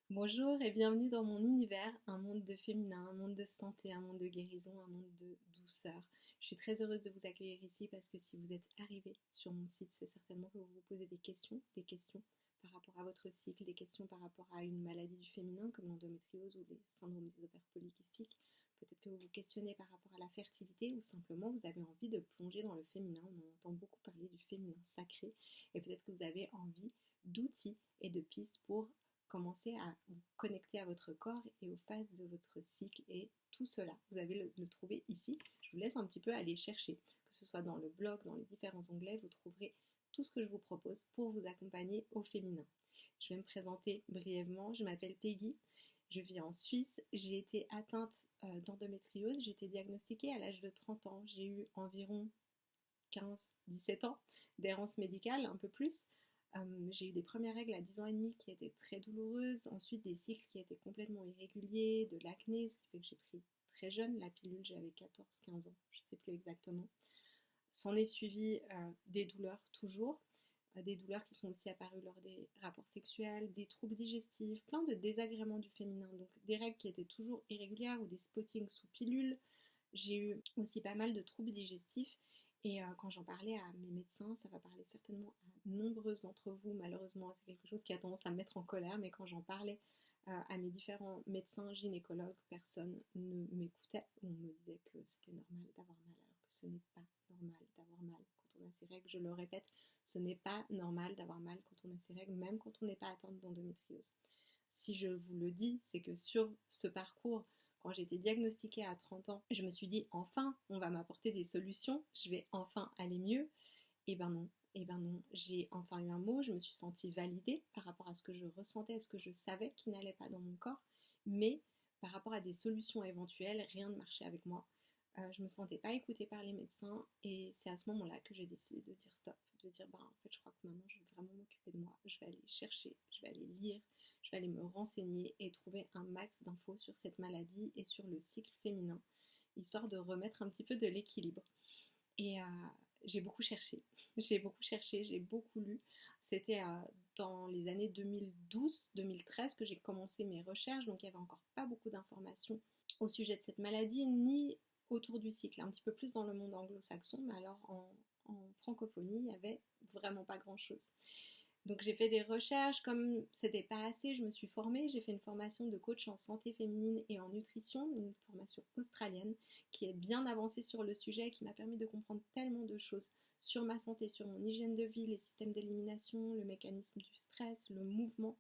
Bonjour et bienvenue dans mon univers, un monde de féminin, un monde de santé, un monde de guérison, un monde de douceur. Je suis très heureuse de vous accueillir ici parce que si vous êtes arrivé sur mon site, c'est certainement que vous vous posez des questions par rapport à votre cycle, des questions par rapport à une maladie du féminin comme l'endométriose ou les syndromes des ovaires polykystiques. Peut-être que vous vous questionnez par rapport à la fertilité ou simplement vous avez envie de plonger dans le féminin. On entend beaucoup parler du féminin sacré et peut-être que vous avez envie d'outils et de pistes pour commencez à vous connecter à votre corps et aux phases de votre cycle et tout cela, vous allez le trouver ici. Je vous laisse un petit peu aller chercher, que ce soit dans le blog, dans les différents onglets, vous trouverez tout ce que je vous propose pour vous accompagner au féminin. Je vais me présenter brièvement, je m'appelle Peggy, je vis en Suisse, j'ai été atteinte d'endométriose, j'ai été diagnostiquée à l'âge de 30 ans, j'ai eu environ 15-17 ans d'errance médicale, un peu plus. J'ai eu des premières règles à 10 ans et demi qui étaient très douloureuses, ensuite des cycles qui étaient complètement irréguliers, de l'acné, ce qui fait que j'ai pris très jeune la pilule, j'avais 14-15 ans, je ne sais plus exactement. S'en est suivi des douleurs toujours, des douleurs qui sont aussi apparues lors des rapports sexuels, des troubles digestifs, plein de désagréments du féminin, donc des règles qui étaient toujours irrégulières ou des spottings sous pilule. J'ai eu aussi pas mal de troubles digestifs et quand j'en parlais à mes médecins, ça va parler certainement à nombreux d'entre vous, malheureusement c'est quelque chose qui a tendance à me mettre en colère, mais quand j'en parlais à mes différents médecins, gynécologues, personne ne m'écoutait. On me disait que c'était normal d'avoir mal, alors que ce n'est pas normal d'avoir mal quand on a ses règles. Je le répète, ce n'est pas normal d'avoir mal quand on a ses règles, même quand on n'est pas atteinte d'endométriose. Si je vous le dis, c'est que sur ce parcours, quand j'ai été diagnostiquée à 30 ans, je me suis dit enfin, on va m'apporter des solutions, je vais enfin aller mieux. Et ben non, et ben non, j'ai enfin eu un mot, je me suis sentie validée par rapport à ce que je ressentais, à ce que je savais qui n'allait pas dans mon corps, mais par rapport à des solutions éventuelles, rien ne marchait avec moi. Je me sentais pas écoutée par les médecins et c'est à ce moment-là que j'ai décidé de dire stop, de dire bah en fait je crois que maintenant je vais vraiment m'occuper de moi, je vais aller chercher, je vais aller lire, je vais aller me renseigner et trouver un max d'infos sur cette maladie et sur le cycle féminin, histoire de remettre un petit peu de l'équilibre. Et j'ai beaucoup cherché, j'ai beaucoup cherché, j'ai beaucoup lu. C'était dans les années 2012-2013 que j'ai commencé mes recherches, donc il n'y avait encore pas beaucoup d'informations au sujet de cette maladie, ni autour du cycle, un petit peu plus dans le monde anglo-saxon, mais alors en francophonie, il n'y avait vraiment pas grand-chose. Donc j'ai fait des recherches, comme c'était pas assez, je me suis formée, j'ai fait une formation de coach en santé féminine et en nutrition, une formation australienne qui est bien avancée sur le sujet, qui m'a permis de comprendre tellement de choses sur ma santé, sur mon hygiène de vie, les systèmes d'élimination, le mécanisme du stress, le mouvement.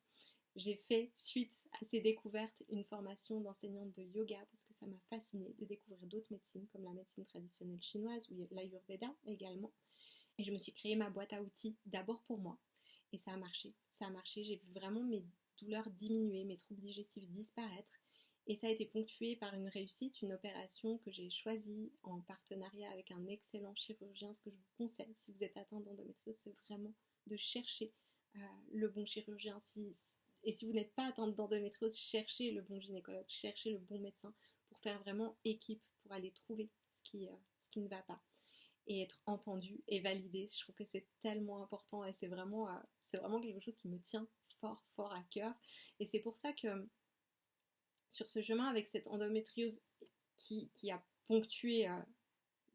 J'ai fait, suite à ces découvertes, une formation d'enseignante de yoga parce que ça m'a fascinée de découvrir d'autres médecines comme la médecine traditionnelle chinoise ou l'ayurveda également. Et je me suis créé ma boîte à outils d'abord pour moi. Et ça a marché. Ça a marché. J'ai vu vraiment mes douleurs diminuer, mes troubles digestifs disparaître. Et ça a été ponctué par une réussite, une opération que j'ai choisie en partenariat avec un excellent chirurgien. Ce que je vous conseille, si vous êtes atteint d'endométriose, c'est vraiment de chercher le bon chirurgien. Et si vous n'êtes pas atteinte d'endométriose, cherchez le bon gynécologue, cherchez le bon médecin pour faire vraiment équipe, pour aller trouver ce qui ne va pas et être entendu et validé. Je trouve que c'est tellement important et c'est vraiment quelque chose qui me tient fort, fort à cœur. Et c'est pour ça que sur ce chemin avec cette endométriose qui a ponctué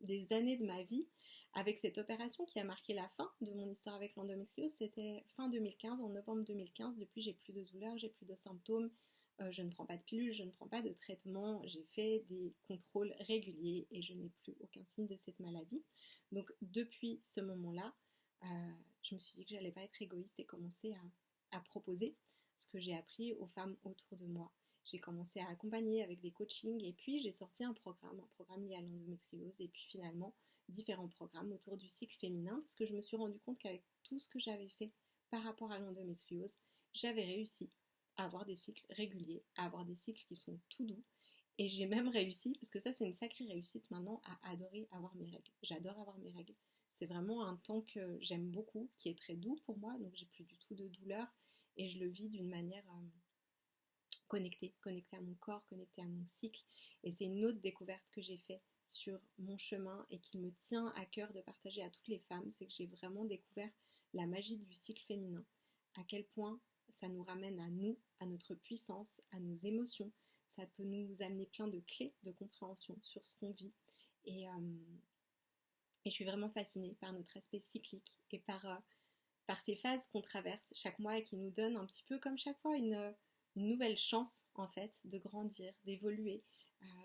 des années de ma vie, avec cette opération qui a marqué la fin de mon histoire avec l'endométriose, c'était fin 2015, en novembre 2015. Depuis, j'ai plus de douleurs, j'ai plus de symptômes, je ne prends pas de pilules, je ne prends pas de traitement, j'ai fait des contrôles réguliers et je n'ai plus aucun signe de cette maladie. Donc depuis ce moment-là, je me suis dit que j'allais pas être égoïste et commencer à proposer ce que j'ai appris aux femmes autour de moi. J'ai commencé à accompagner avec des coachings et puis j'ai sorti un programme lié à l'endométriose et puis finalement différents programmes autour du cycle féminin parce que je me suis rendu compte qu'avec tout ce que j'avais fait par rapport à l'endométriose, j'avais réussi à avoir des cycles réguliers, à avoir des cycles qui sont tout doux. Et j'ai même réussi, parce que ça c'est une sacrée réussite maintenant, à adorer avoir mes règles. J'adore avoir mes règles. C'est vraiment un temps que j'aime beaucoup, qui est très doux pour moi, donc j'ai plus du tout de douleur et je le vis d'une manière connectée à mon corps, connectée à mon cycle. Et c'est une autre découverte que j'ai faite sur mon chemin et qui me tient à cœur de partager à toutes les femmes, c'est que j'ai vraiment découvert la magie du cycle féminin, à quel point ça nous ramène à nous, à notre puissance, à nos émotions. Ça peut nous amener plein de clés de compréhension sur ce qu'on vit. Et je suis vraiment fascinée par notre aspect cyclique et par ces phases qu'on traverse chaque mois et qui nous donnent un petit peu comme chaque fois une nouvelle chance en fait de grandir, d'évoluer,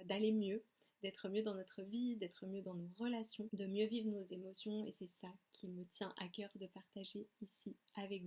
d'aller mieux, d'être mieux dans notre vie, d'être mieux dans nos relations, de mieux vivre nos émotions et c'est ça qui me tient à cœur de partager ici avec vous.